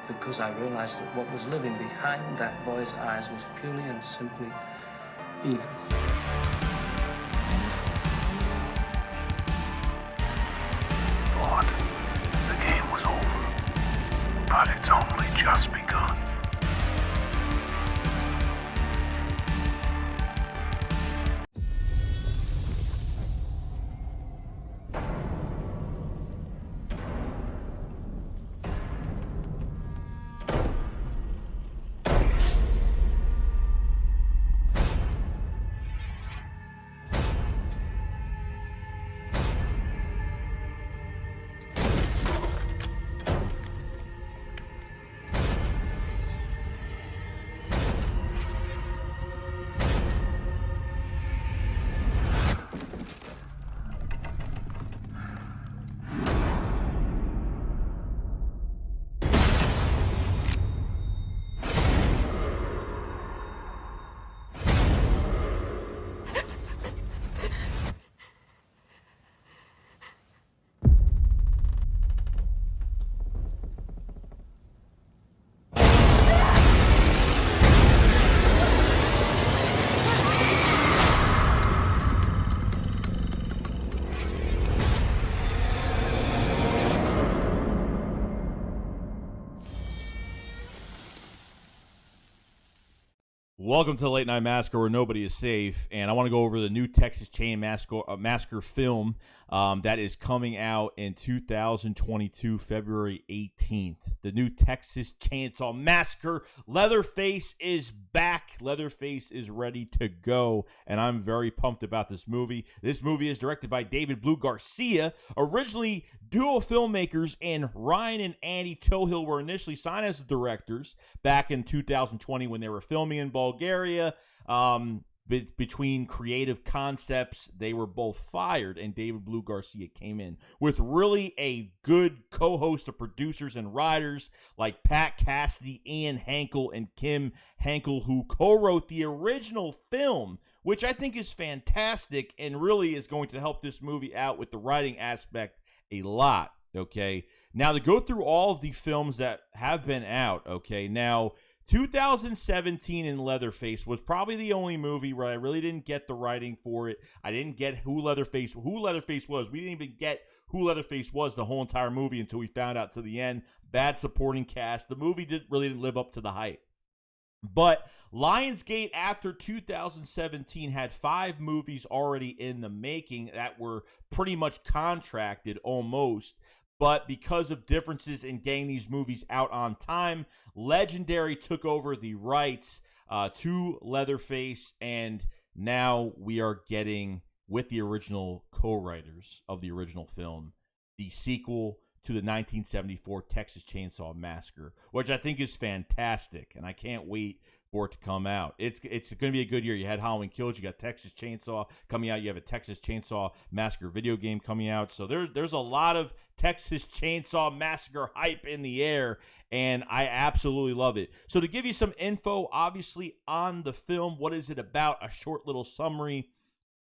because I realized that what was living behind that boy's eyes was purely and simply evil. Thought the game was over, but it's only just begun. Welcome to the Late Night Massacre, where nobody is safe, and I want to go over the new Texas Chain Massacre film that is coming out in 2022, February 18th. The new Texas Chainsaw Massacre. Leatherface is back. Leatherface is ready to go, and I'm very pumped about this movie. This movie is directed by David Blue Garcia. Originally, duo filmmakers and Ryan and Andy Tohill were initially signed as the directors back in 2020 when they were filming in Bulgaria. Between creative concepts, they were both fired, and David Blue Garcia came in with really a good co-host of producers and writers like Pat Cassidy, Ian Hankel, and Kim Hankel, who co-wrote the original film, which I think is fantastic and really is going to help this movie out with the writing aspect a lot. Okay, now to go through all of the films that have been out. Okay, now 2017 in Leatherface was probably the only movie where I really didn't get the writing for it. I didn't get who Leatherface was. We didn't even get who Leatherface was the whole entire movie until we found out to the end. Bad supporting cast. The movie really didn't live up to the hype. But Lionsgate, after 2017, had 5 movies already in the making that were pretty much contracted almost. But because of differences in getting these movies out on time, Legendary took over the rights to Leatherface, and now we are getting, with the original co-writers of the original film, the sequel to the 1974 Texas Chainsaw Massacre, which I think is fantastic, and I can't wait for it to come out. It's going to be a good year. You had Halloween Kills, you got Texas Chainsaw coming out, you have a Texas Chainsaw Massacre video game coming out, so there's a lot of Texas Chainsaw Massacre hype in the air, and I absolutely love it. So to give you some info, obviously, on the film, what is it about, a short little summary,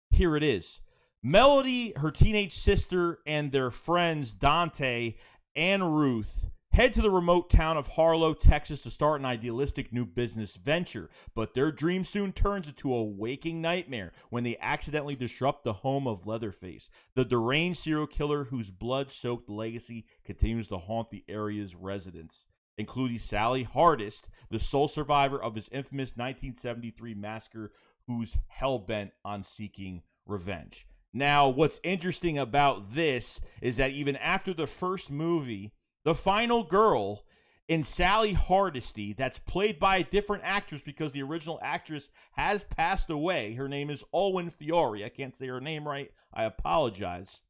here it is. Melody, her teenage sister, and their friends Dante and Ruth head to the remote town of Harlow, Texas to start an idealistic new business venture. But their dream soon turns into a waking nightmare when they accidentally disrupt the home of Leatherface, the deranged serial killer whose blood-soaked legacy continues to haunt the area's residents, including Sally Hardest, the sole survivor of his infamous 1973 massacre, who's hell-bent on seeking revenge. Now, what's interesting about this is that even after the first movie, the final girl in Sally Hardesty, that's played by a different actress because the original actress has passed away. Her name is Owen Fiore. I can't say her name right. I apologize.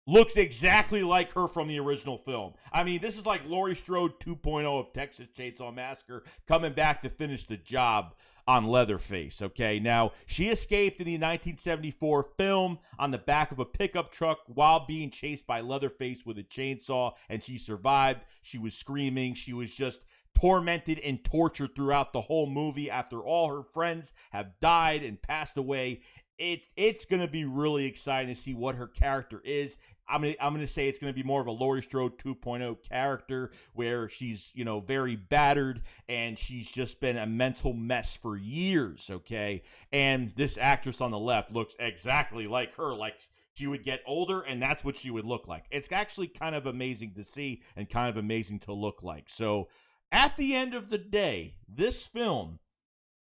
Looks exactly like her from the original film. I mean, this is like Laurie Strode 2.0 of Texas Chainsaw Massacre coming back to finish the job on Leatherface, okay? Now, she escaped in the 1974 film on the back of a pickup truck while being chased by Leatherface with a chainsaw, and she survived. She was screaming. She was just tormented and tortured throughout the whole movie after all her friends have died and passed away. It's going to be really exciting to see what her character is. I'm gonna say it's gonna be more of a Laurie Strode 2.0 character where she's, you know, very battered and she's just been a mental mess for years. Okay, and this actress on the left looks exactly like her, like she would get older and that's what she would look like. It's actually kind of amazing to see and kind of amazing to look like. So at the end of the day, this film,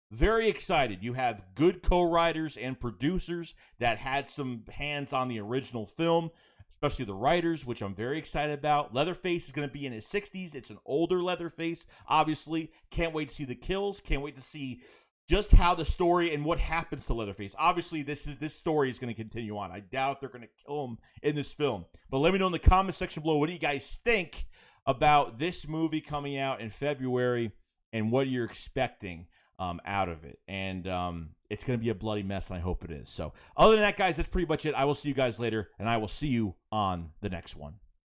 very excited. You have good co-writers and producers that had some hands on the original film, especially the writers, which I'm very excited about. Leatherface is going to be in his 60s. It's an older Leatherface, obviously. Can't wait to see the kills. Can't wait to see just how the story and what happens to Leatherface. Obviously, this story is going to continue on. I doubt they're going to kill him in this film. But let me know in the comment section below, what do you guys think about this movie coming out in February and what you're expecting out of it. And it's going to be a bloody mess, and I hope it is. So other than that, guys, that's pretty much it. I will see you guys later, and I will see you on the next one.